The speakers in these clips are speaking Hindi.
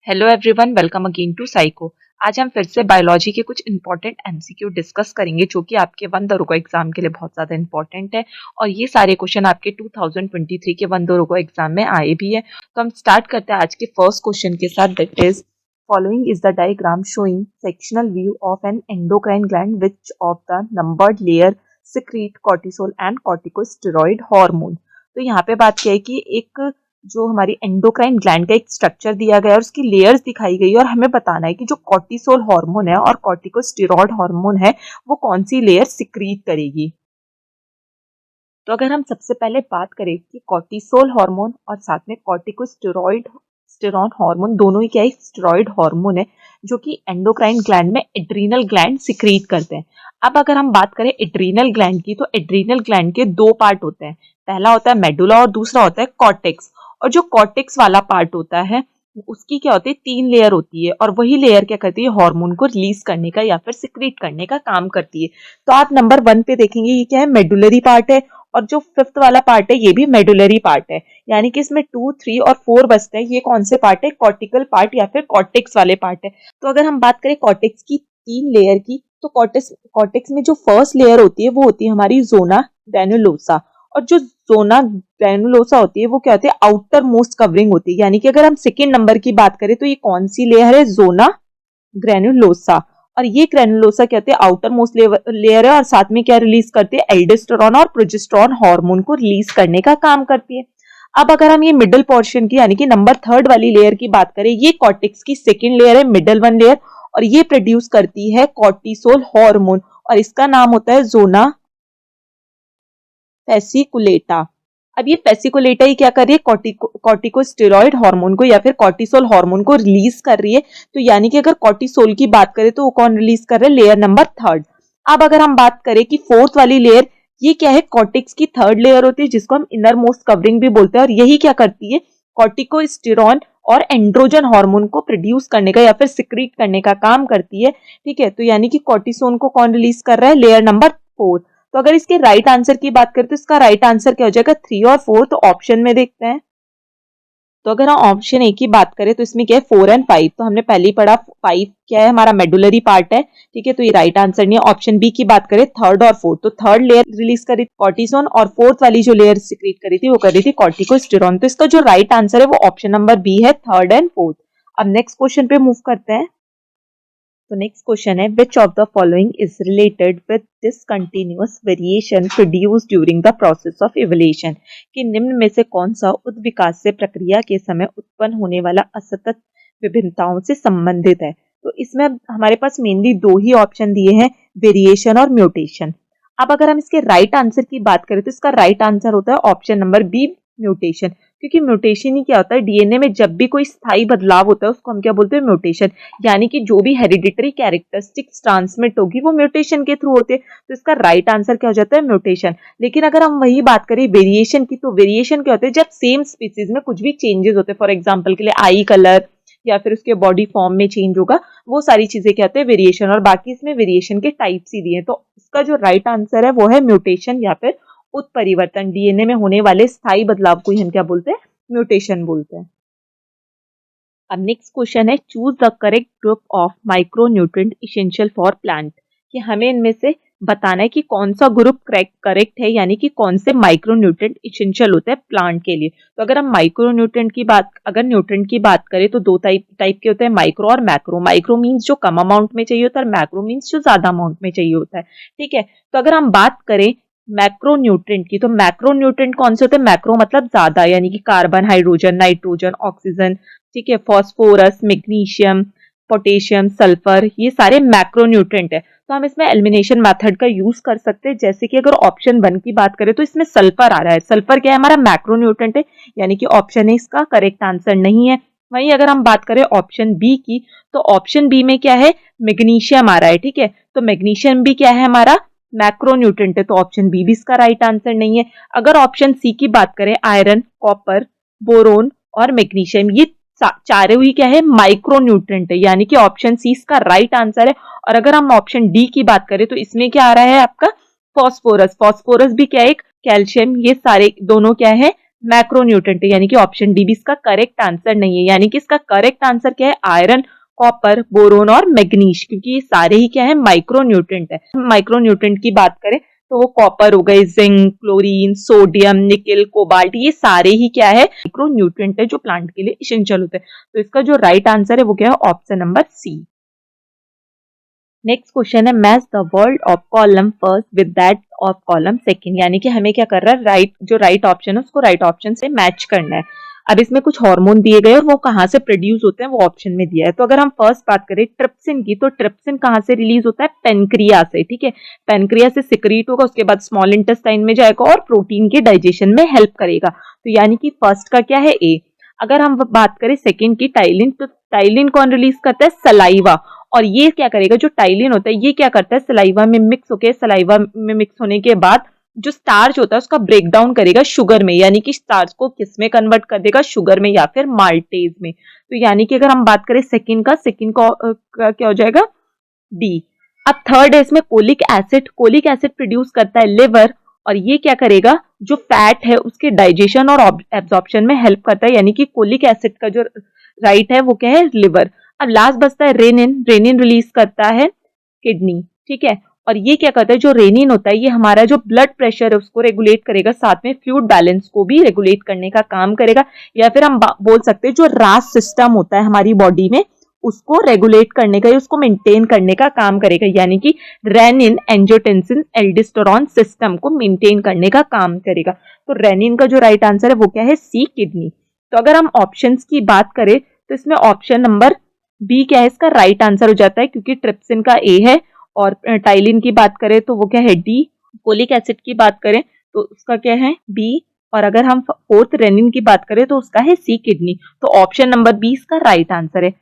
Hello everyone, welcome again to psycho. आज हम फिर से बायोलॉजी के कुछ इंपॉर्टेंट एमसीक्यू डिस्कस करेंगे जो कि आपके 1 दरोगा एग्जाम के लिए बहुत ज़्यादा इंपॉर्टेंट है और ये सारे क्वेश्चन आपके 2023 के 1 दरोगा एग्जाम में आए भी है। तो हम स्टार्ट करते हैं आज के फर्स्ट क्वेश्चन के साथ, that is following is the diagram showing sectional view of N endocrine gland which of the numbered layer secrete cortisol and corticosteroid hormone. तो यहाँ पे बात क्या है कि एक जो हमारी एंडोक्राइन ग्लैंड का एक स्ट्रक्चर दिया गया है और उसकी लेयर्स दिखाई गई है और हमें बताना है कि जो कॉर्टिसोल हार्मोन है और कॉर्टिकोस्टेरॉइड हार्मोन है वो कौन सी लेयर सिक्रीट करेगी। तो अगर हम सबसे पहले बात करें कि कॉर्टिसोल हार्मोन और साथ में स्टेरॉन हार्मोन दोनों ही क्या है, स्टेरॉइड हार्मोन है जो कि एंडोक्राइन ग्लैंड में एड्रीनल ग्लैंड सिक्रीट करते हैं। अब अगर हम बात करें एड्रीनल ग्लैंड की, तो एड्रीनल ग्लैंड के दो पार्ट होते हैं। पहला होता है मेडुला और दूसरा होता है कॉर्टेक्स। और जो कॉर्टेक्स वाला पार्ट होता है उसकी क्या होती है, 3 लेयर होती है और वही लेयर क्या करती है, हार्मोन को रिलीज करने का या फिर सिक्रीट करने का काम करती है। तो आप नंबर 1 पे देखेंगे ये क्या है, मेडुलरी पार्ट है और जो 5th वाला पार्ट है ये भी मेडुलरी पार्ट है। यानी कि इसमें 2, 3 और 4 बचते हैं। ये कौन से पार्ट है, कॉर्टिकल पार्ट या फिर कॉर्टेक्स वाले पार्ट है। तो अगर हम बात करें कॉर्टेक्स की 3 लेयर की, तो कॉर्टेक्स में जो फर्स्ट लेयर होती है वो होती है हमारी जोना ग्रैनुलोसा। और जो जोना ग्रैनुलोसा होती है वो क्या होती है, आउटर मोस्ट कवरिंग होती है। यानी कि अगर हम सेकेंड नंबर की बात करें तो ये कौन सी लेयर है, जोना ग्रैनुलोसा। और ये ग्रैनुलोसा क्या होती है, आउटर मोस्ट लेयर है और साथ में क्या रिलीज करती है, एल्डोस्टेरोन और प्रोजेस्टेरोन हार्मोन को रिलीज करने का काम करती है। अब अगर हम ये मिडिल पोर्शन की यानी कि नंबर 3 वाली लेयर की बात करें, ये कॉर्टेक्स की सेकेंड लेयर है, मिडिल वन लेयर, और ये प्रोड्यूस करती है कॉर्टिसोल हार्मोन और इसका नाम होता है जोना फेसिकुलेटा। अब ये फेसिकुलेटा ही क्या कर रही है, कॉर्टिकोस्टेरॉइड हार्मोन को या फिर कॉर्टिसोल हार्मोन को रिलीज कर रही है। तो यानी कि अगर कॉर्टिसोल की बात करें तो वो कौन रिलीज कर रहा है, लेयर नंबर 3। अब अगर हम बात करें कि 4th वाली लेयर, ये क्या है, कॉर्टेक्स की 3rd लेयर होती है जिसको हम इनर मोस्ट कवरिंग भी बोलते हैं और यही क्या करती है, कॉर्टिकोस्टेरॉन और एंड्रोजन हार्मोन को प्रोड्यूस करने का या फिर सिक्रीट करने का काम करती है। ठीक है, तो यानी कि कॉर्टिसोन को कौन रिलीज कर रहा है, लेयर नंबर 4। तो अगर इसके राइट आंसर की बात करें तो इसका राइट आंसर क्या हो जाएगा, 3 और 4। तो ऑप्शन में देखते हैं। तो अगर हम ऑप्शन ए की बात करें तो इसमें क्या है, 4 एंड 5। तो हमने पहले ही पढ़ा 5 क्या है, हमारा मेडुलरी पार्ट है। ठीक है, तो ये राइट आंसर नहीं है। ऑप्शन बी की बात करें 3rd और 4th, तो 3rd लेयर रिलीज करी कॉर्टिसोन और 4th वाली जो लेयर सिक्रीट करी थी वो कर रही थी कॉर्टिकोस्टेरॉन। तो इसका जो राइट आंसर है वो ऑप्शन नंबर बी है, 3rd एंड 4th। अब नेक्स्ट क्वेश्चन पे मूव करते हैं। तो नेक्स्ट क्वेश्चन है, विच of the following is related with discontinuous variation produced during the process of evolution. कि निम्न में से कौन सा उत्विकास से प्रक्रिया के समय उत्पन्न होने वाला असतत विभिन्नताओं से संबंधित है। तो इसमें हमारे पास मेनली 2 ही ऑप्शन दिए हैं, वेरिएशन और म्यूटेशन। अब अगर हम इसके राइट आंसर की बात करें तो इसका राइट आंसर होता है ऑप्शन नंबर बी, म्यूटेशन। क्योंकि म्यूटेशन ही क्या होता है, डीएनए में जब भी कोई स्थायी बदलाव होता है उसको हम क्या बोलते हैं, म्यूटेशन। यानी कि जो भी हेरिडिटरी कैरेक्टरिस्टिक्स ट्रांसमिट होगी वो म्यूटेशन के थ्रू होते हैं। तो इसका राइट आंसर क्या हो जाता है, म्यूटेशन। लेकिन अगर हम वही बात करें वेरिएशन की, तो वेरिएशन क्या होता है, जब सेम स्पीसीज में कुछ भी चेंजेस होते हैं, फॉर एग्जाम्पल के लिए आई कलर या फिर उसके बॉडी फॉर्म में चेंज होगा, वो सारी चीजें क्या होते हैं, वेरिएशन। और बाकी इसमें वेरिएशन के टाइप्स ही दिए। तो इसका जो राइट आंसर है वो है म्यूटेशन या फिर उत्परिवर्तन। डीएनए में होने वाले स्थायी बदलाव को ही हम क्या बोलते हैं, म्यूटेशन बोलते हैं। अब नेक्स्ट क्वेश्चन है, choose the correct group of micronutrient essential for plant. कि हमें इनमें से बताना है कि कौन सा ग्रुप करेक्ट है, यानी कि कौन से माइक्रोन्यूट्रिएंट एसेंशियल होते हैं प्लांट के लिए। तो अगर हम माइक्रोन्यूट्रिएंट की बात अगर न्यूट्रिएंट की बात करें तो 2 टाइप के होते हैं, माइक्रो और मैक्रो। माइक्रो मीन्स जो कम अमाउंट में चाहिए होता है और मैक्रो मीन्स जो ज्यादा अमाउंट में चाहिए होता है। ठीक है, तो अगर हम बात करें मैक्रोन्यूट्रिएंट की, तो मैक्रोन्यूट्रिएंट कौन से होते हैं, मैक्रो मतलब ज्यादा, यानी कि कार्बन, हाइड्रोजन, नाइट्रोजन, ऑक्सीजन, ठीक है, फास्फोरस, मैग्नीशियम, पोटेशियम, सल्फर, ये सारे मैक्रोन्यूट्रिएंट है। तो हम इसमें एलिमिनेशन मेथड का यूज कर सकते हैं। जैसे कि अगर ऑप्शन 1 की बात करें तो इसमें सल्फर आ रहा है। सल्फर क्या है, हमारा मैक्रोन्यूट्रिएंट है, यानी कि ऑप्शन ए इसका करेक्ट आंसर नहीं है। वहीं अगर हम बात करें ऑप्शन बी की, तो ऑप्शन बी में क्या है, मैग्नीशियम आ रहा है। ठीक है, तो मैग्नीशियम भी क्या है, हमारा मैक्रोन्यूट्रिएंट है। तो ऑप्शन बी भी इसका राइट आंसर नहीं है। अगर ऑप्शन सी की बात करें, आयरन, कॉपर, बोरोन और मैग्नीशियम, ये चारों ही क्या है, माइक्रोन्यूट्रिएंट है, यानी कि ऑप्शन सी इसका राइट आंसर है। और अगर हम ऑप्शन डी की बात करें तो इसमें क्या आ रहा है आपका, फास्फोरस। फास्फोरस भी क्या है, एक कैल्शियम, ये सारे दोनों क्या है, मैक्रोन्यूट्रेंट है, यानी कि ऑप्शन डी भी इसका करेक्ट आंसर नहीं है। यानी कि इसका करेक्ट आंसर क्या है? आयरन, कॉपर, बोरोन और मैग्नीज, क्योंकि ये सारे ही क्या है? माइक्रोन्यूट्रेंट है। माइक्रोन्यूट्रेंट की बात करें तो वो कॉपर हो गए, zinc, chlorine, sodium, nickel, cobalt, ये सारे ही क्या है? माइक्रोन्यूट्रेंट है जो प्लांट के लिए एसेंशियल होते हैं। तो इसका जो राइट आंसर है वो क्या है? Option number C. Next question है, match the word of column first with that of column second, यानी कि हमें क्या कर रहा है? राइट ऑप्शन है उसको राइट ऑप्शन से मैच करना है। अब इसमें कुछ हार्मोन दिए गए और वो कहाँ से प्रोड्यूस होते हैं वो ऑप्शन में दिया है। तो अगर हम फर्स्ट बात करें ट्रिप्सिन की, तो ट्रिप्सिन कहाँ से रिलीज होता है? पेनक्रिया से, ठीक है। पेनक्रिया से सिक्रीट होगा, उसके बाद स्मॉल इंटेस्टाइन में जाएगा और प्रोटीन के डाइजेशन में हेल्प करेगा। तो यानी कि फर्स्ट का क्या है? ए। अगर हम बात करें सेकेंड की, टाइलिन, तो टाइलिन कौन रिलीज करता है? सलाइवा। और ये क्या करेगा? जो टाइलिन होता है ये क्या करता है? सलाइवा में मिक्स होके, सलाइवा में मिक्स होने के बाद जो स्टार्च होता है उसका ब्रेक डाउन करेगा शुगर में, यानी कि स्टार्च को किस में कन्वर्ट कर देगा? शुगर में या फिर माल्टेज में। तो यानी कि अगर हम बात करें सेकंड का क्या हो जाएगा? डी। अब थर्ड है, इसमें colic acid. Colic acid produce करता है लिवर, और ये क्या करेगा? जो फैट है उसके डाइजेशन और एब्जॉर्प्शन में हेल्प करता है, यानी कि कोलिक एसिड का जो राइट है वो क्या है? लिवर। अब लास्ट बचता है रेनिन। रेनिन रिलीज करता है किडनी, ठीक है। और ये क्या करता है? जो रेनिन होता है ये हमारा जो ब्लड प्रेशर है उसको रेगुलेट करेगा, साथ में फ्लूइड बैलेंस को भी रेगुलेट करने का काम करेगा, या फिर हम बोल सकते हैं जो रास सिस्टम होता है हमारी बॉडी में उसको रेगुलेट करने का या उसको मेंटेन करने का काम करेगा, यानी कि रेनिन एंजियोटेंसिन एल्डोस्टेरोन सिस्टम को मेंटेन करने का काम करेगा। तो रेनिन का जो राइट आंसर है वो क्या है? सी, किडनी। तो अगर हम ऑप्शंस की बात करें तो इसमें ऑप्शन नंबर बी क्या है? इसका राइट आंसर हो जाता है, क्योंकि ट्रिप्सिन का ए है। और टाइलिन की बात करें तो वो क्या है? डी। कोलिक एसिड की बात करें तो उसका क्या है? बी। और अगर हम फोर्थ रेनिन की बात करें तो उसका है सी, किडनी। तो ऑप्शन नंबर बी इसका राइट आंसर है।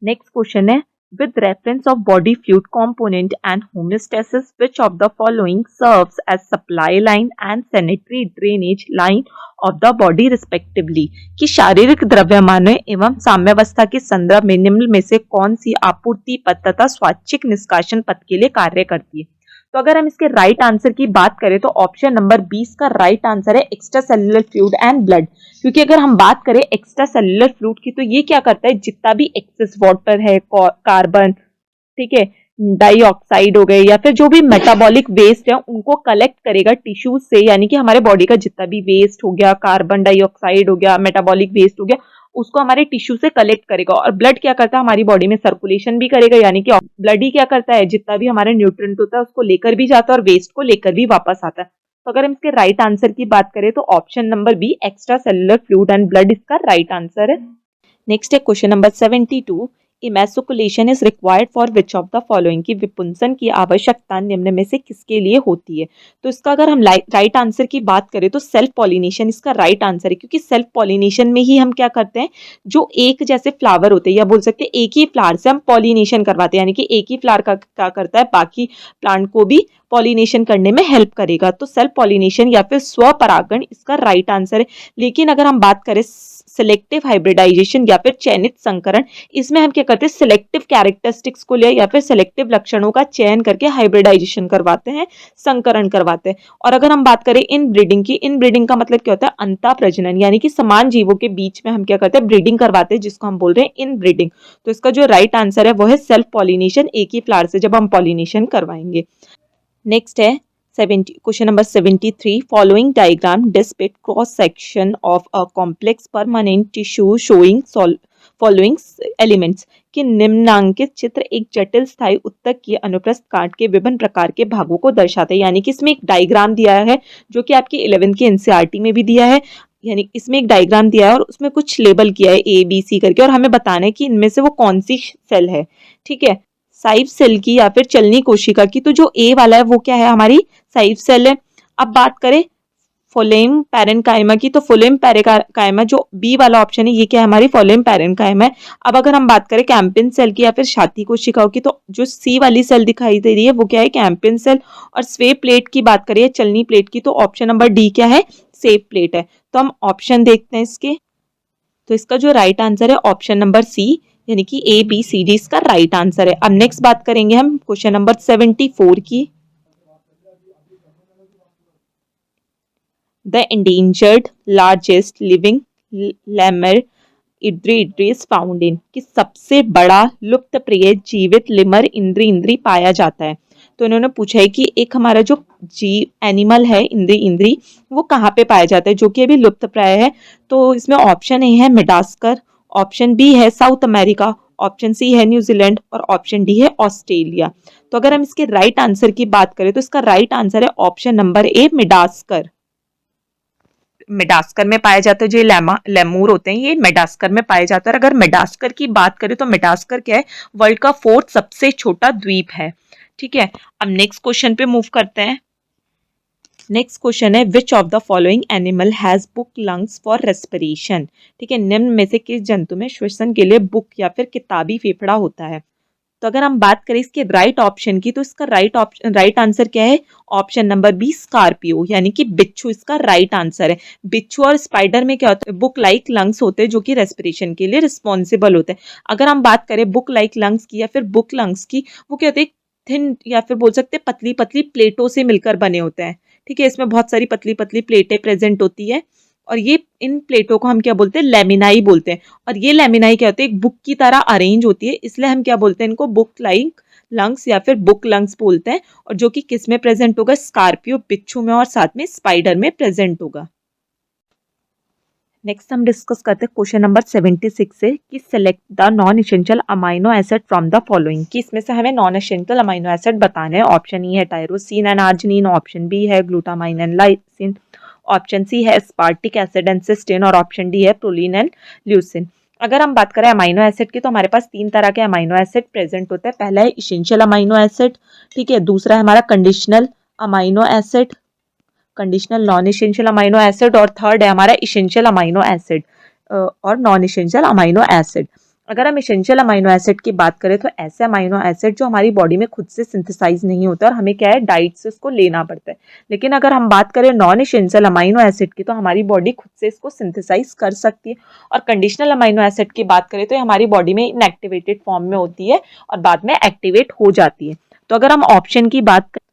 नेक्स्ट क्वेश्चन है, with reference of body fluid component and homeostasis, which of the following serves as supply line and sanitary drainage line of the body respectively, कि शारीरिक द्रव्यमानों एवं साम्यावस्था के संदर्भ में निम्न में से कौन सी आपूर्ति पथ तथा स्वैच्छिक निष्कासन पथ के लिए कार्य करती है? तो अगर हम इसके राइट आंसर की बात करें तो ऑप्शन नंबर 20 का राइट आंसर है extra cellular fluid and blood, क्योंकि अगर हम बात करें एक्स्ट्रा सेल्युलर फ्लूइड की तो ये क्या करता है? जितना भी एक्सेस वाटर है, कार्बन, ठीक है, डाइऑक्साइड हो गए या फिर जो भी मेटाबॉलिक वेस्ट है उनको कलेक्ट करेगा टिश्यूज से, यानी कि हमारे बॉडी का जितना भी वेस्ट हो गया, कार्बन डाइऑक्साइड हो गया, मेटाबॉलिक वेस्ट हो गया, उसको हमारे टिश्यू से कलेक्ट करेगा। और ब्लड क्या करता है? हमारी बॉडी में सर्कुलेशन भी करेगा, यानी कि ब्लड ही क्या करता है? जितना भी हमारे न्यूट्रिएंट होता है उसको लेकर भी जाता है और वेस्ट को लेकर भी वापस आता है। तो अगर हम इसके राइट आंसर की बात करें तो option number B extra cellular fluid and blood इसका राइट आंसर है। नेक्स्ट है question number 72, emasculation is required for which of the following, की विपुंसन की आवश्यकता निम्न में से किसके लिए होती है? तो इसका अगर हम राइट आंसर की बात करें तो सेल्फ पॉलिनेशन इसका राइट आंसर है, क्योंकि सेल्फ पॉलिनेशन में ही हम क्या करते हैं? जो एक जैसे फ्लावर होते हैं या बोल सकते हैं एक ही फ्लावर से हम पॉलिनेशन करवाते हैं, यानी कि एक ही फ्लावर का क्या करता है? बाकी प्लांट को भी पॉलिनेशन करने में हेल्प करेगा। तो सेल्फ पॉलिनेशन या फिर स्वपरागण इसका राइट आंसर है। लेकिन अगर हम बात करें सिलेक्टिव हाइब्रिडाइजेशन या फिर चयनित संकरण, इसमें हम क्या करते हैं? सिलेक्टिव कैरेक्टरिस्टिक्स को ले या फिर सिलेक्टिव लक्षणों का चयन करके हाइब्रिडाइजेशन करवाते हैं, संकरण करवाते हैं। और अगर हम बात करें इन ब्रीडिंग की, इन ब्रीडिंग का मतलब क्या होता है? अंतः प्रजनन, यानी कि समान जीवों के बीच में हम क्या करते हैं? ब्रीडिंग करवाते हैं, जिसको हम बोल रहे हैं इन ब्रीडिंग। तो इसका जो राइट आंसर है वो है सेल्फ पॉलिनेशन, एक ही फ्लावर से जब हम पॉलिनेशन करवाएंगे। नेक्स्ट है question number 73, following diagram display cross section of a complex permanent tissue showing following elements, कि निम्नांकित चित्र एक जटिल स्थायी उत्तक की अनुप्रस्थ काट के विभिन्न प्रकार के भागों को दर्शाते हैं। यानी कि इसमें एक डायग्राम दिया है जो कि आपकी 11th की एनसीईआरटी में भी दिया है, यानी इसमें एक डायग्राम दिया है और उसमें कुछ लेबल किया है ए बी सी करके, और हमें बताना है कि इनमें से वो कौन सी सेल है, ठीक है। साइव सेल की या फिर चलनी कोशिका की, तो जो ए वाला है वो क्या है? हमारी साइव सेल है। अब बात करें फोलेम पैरेन्काइमा की, तो फोलेम पैरेन्काइमा जो बी वाला ऑप्शन है ये क्या है? हमारी फोलेम पैरेन्काइमा है। अब अगर हम बात करें कैंपिन सेल की या फिर छाती कोशिकाओं की, तो जो सी वाली सेल दिखाई दे रही है वो क्या है? कैंपिन सेल। और स्वेप प्लेट की बात करें चलनी प्लेट की, तो ऑप्शन नंबर डी क्या है? सेप प्लेट है। तो हम ऑप्शन देखते हैं इसके, तो इसका जो राइट आंसर है ऑप्शन नंबर सी, यानी कि ए बी सी डी इसका राइट आंसर है। अब नेक्स्ट बात करेंगे हम क्वेश्चन नंबर 74 की। The endangered largest living lemur indri is found in, कि सबसे बड़ा लुप्त प्रिय जीवित लिमर इंद्री पाया जाता है। तो इन्होंने पूछा है कि एक हमारा जो जीव एनिमल है इंद्री वो कहाँ पे पाया जाता है, जो कि अभी लुप्त प्राय है। तो इसमें ऑप्शन ए है मेडागास्कर, ऑप्शन बी है साउथ अमेरिका, ऑप्शन सी है न्यूजीलैंड और ऑप्शन डी है ऑस्ट्रेलिया। तो अगर हम इसके राइट आंसर की बात करें तो इसका राइट आंसर है option number A Madagascar. Madagascar में पाया जाता है, जो लेमूर होते हैं ये मेडागास्कर में पाए जाते हैं। और अगर मेडागास्कर की बात करें तो मेडागास्कर क्या है, वर्ल्ड का 4th सबसे छोटा द्वीप है। ठीक है, अब नेक्स्ट क्वेश्चन पे मूव करते हैं। नेक्स्ट क्वेश्चन है विच of the following animal has book lungs for respiration. ठीक है, निम्न में से किस जंतु में श्वसन के लिए बुक या फिर किताबी फेफड़ा होता है। तो अगर हम बात करें इसके राइट ऑप्शन की तो इसका राइट आंसर क्या है, ऑप्शन नंबर बी स्कॉर्पियो, यानी कि बिच्छू इसका राइट आंसर है। बिच्छू और स्पाइडर में क्या होता है, बुक लाइक लंग्स होते हैं जो कि रेस्पिरेशन के लिए रिस्पॉन्सिबल होते हैं। अगर हम बात करें बुक लाइक लंग्स की या फिर बुक लंग्स की, वो क्या होते हैं, थिन या फिर बोल सकते हैं पतली पतली प्लेटों से मिलकर बने होते हैं। ठीक है, इसमें बहुत सारी पतली पतली प्लेटें प्रेजेंट होती है और ये इन प्लेटों को हम क्या बोलते हैं, लेमिनाई बोलते हैं। और ये लेमिनाई क्या होते हैं, एक बुक की तरह अरेंज होती है, इसलिए हम क्या बोलते हैं इनको, बुक लाइक लंग्स या फिर बुक लंग्स बोलते हैं। और जो कि किस में प्रेजेंट होगा, स्कॉर्पियो बिच्छू में और साथ में स्पाइडर में प्रेजेंट होगा। नेक्स्ट हम डिस्कस करते हैं क्वेश्चन नंबर 76 से कि select the non essential amino acid from the following, कि इसमें से हमें नॉन एसेंशियल अमाइनो एसिड बताने हैं। ऑप्शन ई है tyrosine and arginine, option B है glutamine and lysine, option C है एस्पार्टिक एसिड एंड सिस्टीन और ऑप्शन डी है प्रोलीन एंड ल्यूसिन। अगर हम बात करें अमाइनो एसिड की तो हमारे पास 3 तरह के अमाइनो एसिड प्रेजेंट होते हैं। पहला है इसेंशियल अमाइनो एसिड, ठीक है, दूसरा है हमारा conditional amino acid, conditional non essential amino acid, और थर्ड है हमारा इसेंशियल अमाइनो एसिड और नॉन इसेंशियल अमाइनो एसिड। अगर हम इसेंशियल अमाइनो एसिड की बात करें तो ऐसे अमाइनो एसिड जो हमारी बॉडी में खुद से सिंथेसाइज नहीं होता और हमें क्या है, डाइट से उसको लेना पड़ता है। लेकिन अगर हम बात करें नॉन इसेंशियल अमाइनो एसिड की तो हमारी बॉडी खुद से इसको सिंथेसाइज कर सकती है। और कंडीशनल अमाइनो एसिड की बात करें तो ये हमारी बॉडी में इनएक्टिवेटेड फॉर्म में होती है और बाद में एक्टिवेट हो जाती है। तो अगर हम ऑप्शन की बात करें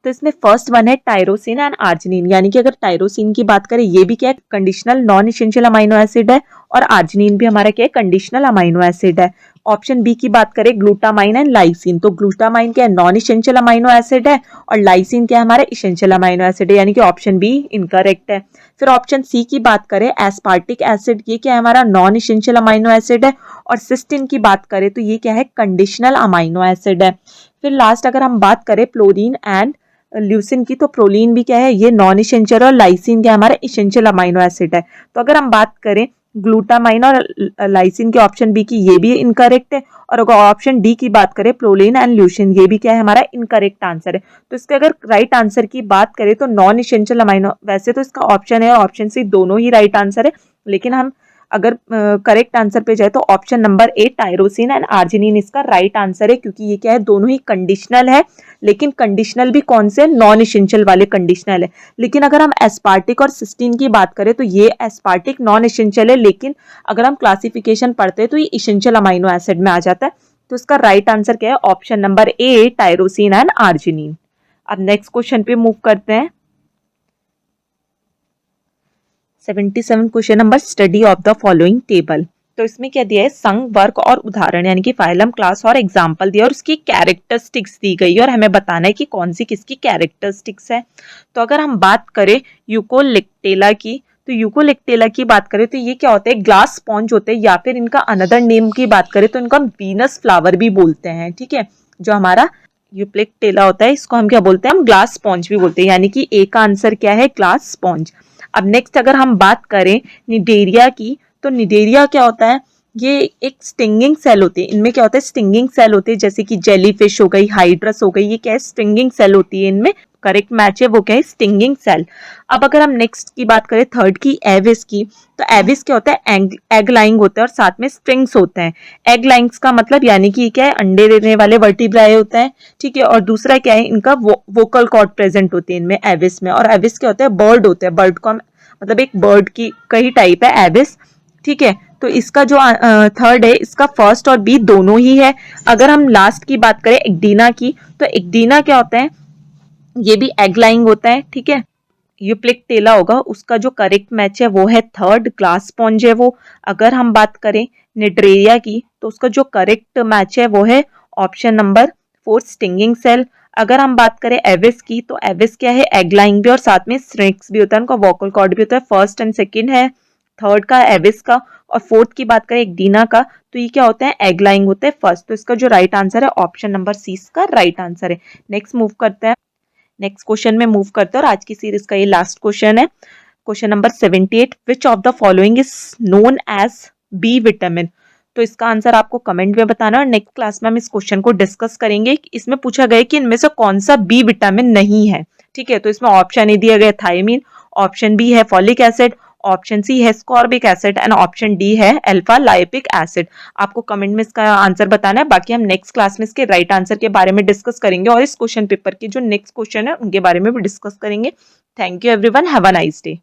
तो इसमें फर्स्ट वन है टायरोसिन एंड आर्जिनिन, यानी कि अगर टायरोसिन की बात करें ये भी क्या है, conditional non essential amino acid है और आर्जिनिन भी हमारा क्या है, कंडीशनल अमाइनो एसिड है। ऑप्शन बी की बात करें ग्लूटामाइन एंड लाइसिन, तो ग्लूटामाइन क्या है, नॉन इसेंशियल अमाइनो एसिड है और लाइसिन क्या है, हमारा इसेंशियल अमाइनो एसिड है, यानी कि ऑप्शन बी इनकरेक्ट है। फिर ऑप्शन सी की बात करें एस्पार्टिक एसिड, ये क्या है, हमारा नॉन इसेंशियल अमाइनो एसिड है। और सिस्टीन की बात करें तो ये क्या है, कंडीशनल अमाइनो एसिड है। फिर लास्ट अगर हम बात करें प्लोरीन एंड ल्यूसिन की तो प्रोलीन भी क्या है, ये नॉन इसेंशियल और लाइसिन क्या हमारा इसेंशियल अमाइनो एसिड है। तो अगर हम बात करें ग्लूटामाइन और लाइसिन के ऑप्शन बी की, ये भी इनकरेक्ट है। और अगर ऑप्शन डी की बात करें प्रोलीन एंड ल्यूसिन, ये भी क्या है, हमारा इनकरेक्ट आंसर है। तो इसके अगर राइट आंसर की बात करें तो नॉन इसेंशियल अमाइनो, वैसे तो इसका ऑप्शन है और ऑप्शन सी दोनों ही राइट आंसर है, लेकिन हम अगर करेक्ट आंसर पे जाए तो option number A tyrosine and arginine इसका राइट आंसर है, क्योंकि ये क्या है, दोनों ही कंडीशनल है। लेकिन कंडीशनल भी कौन से, नॉन इसेंशियल वाले कंडीशनल है। लेकिन अगर हम एस्पार्टिक और सिस्टीन की बात करें तो ये एस्पार्टिक नॉन इसेंशियल है, लेकिन अगर हम क्लासिफिकेशन पढ़ते हैं तो ये इसेंशियल अमाइनो एसिड में आ जाता है। तो इसका राइट आंसर क्या है, option number A tyrosine and arginine. अब नेक्स्ट क्वेश्चन पे मूव करते हैं। 77 question number study of the following table. तो इसमें क्या दिया है, संघ, वर्ग और उदाहरण, यानी कि फाइलम, क्लास और एग्जाम्पल दिया और उसकी कैरेक्टरिस्टिक्स दी गई और हमें बताना है कि कौन सी किसकी कैरेक्टरिस्टिक्स है। तो अगर हम बात करें यूकोलेक्टेला की, तो यूकोलेक्टेला की बात करें तो ये क्या होते हैं, ग्लास स्पॉन्ज होते हैं, या फिर इनका अनदर नेम की बात करें तो इनका वीनस फ्लावर भी बोलते हैं। ठीक है, जो हमारा यूकोलेक्टेला होता है इसको हम क्या बोलते हैं, हम ग्लास स्पॉन्ज भी बोलते हैं, यानी कि ए का आंसर क्या है, ग्लास स्पॉन्ज। अब नेक्स्ट अगर हम बात करें निडेरिया की, तो निडेरिया क्या होता है, ये एक स्टिंगिंग सेल होती है। इनमें क्या होता है, स्टिंगिंग सेल होती है, जैसे कि जेलीफिश हो गई, हाइड्रस हो गई, ये क्या है, स्टिंगिंग सेल होती है इनमें। करेक्ट मैच है वो क्या है, स्टिंगिंग सेल। अब अगर हम नेक्स्ट की बात करें थर्ड की, एविस की, तो एविस क्या होता है, एग लाइंग होता है और साथ में स्ट्रिंग्स होते हैं। एग लाइंग्स का मतलब यानी कि क्या है, अंडे देने वाले वर्टिब्राए होता है। ठीक है, और दूसरा क्या है, इनका वोकल कॉर्ड प्रेजेंट होती है इनमें एविस में। और एविस क्या होता है, बर्ड होता है, बर्ड को मतलब एक बर्ड की कई टाइप है एविस। ठीक है, तो इसका जो थर्ड है, इसका फर्स्ट और बी दोनों ही है। अगर हम लास्ट की बात करें एक्डीना की, तो एक्डीना क्या होता है, ये भी एग लाइंग होता है। ठीक है, यूप्लिक टेला होगा उसका जो करेक्ट मैच है वो है थर्ड, ग्लास स्पॉन्ज है वो। अगर हम बात करें निड्रेरिया की तो उसका जो करेक्ट मैच है वो है ऑप्शन नंबर 4, स्टिंगिंग सेल। अगर हम बात करें एविस की तो एविस क्या है, एग लाइंग भी और साथ में स्ट्रिक्स भी होता है, उनका वोकल कॉर्ड भी होता है, फर्स्ट एंड सेकंड है थर्ड का एविस का। और फोर्थ की बात करें एक डीना का तो ये क्या होता है, एग लाइंग होता है फर्स्ट। तो इसका जो राइट आंसर है ऑप्शन नंबर सी इसका राइट आंसर है। नेक्स्ट मूव करते हैं, नेक्स्ट क्वेश्चन में मूव करते हैं और आज की सीरीज का ये लास्ट क्वेश्चन है। Question number 78, which of the following is known as B vitamin. तो इसका आंसर आपको कमेंट में बताना है और नेक्स्ट क्लास में हम इस क्वेश्चन को डिस्कस करेंगे। इसमें पूछा गया कि इनमें से कौन सा बी विटामिन नहीं है। ठीक है, तो इसमें ऑप्शन ए दिया गया थायमीन, ऑप्शन बी है फॉलिक एसिड, ऑप्शन सी है ascorbic acid and option D है अल्फा लाइपिक एसिड। आपको कमेंट में इसका आंसर बताना है। बाकी हम नेक्स्ट क्लास में इसके राइट आंसर के बारे में डिस्कस करेंगे और इस क्वेश्चन पेपर के जो नेक्स्ट क्वेश्चन है उनके बारे में भी डिस्कस करेंगे। Thank you everyone, have a nice day.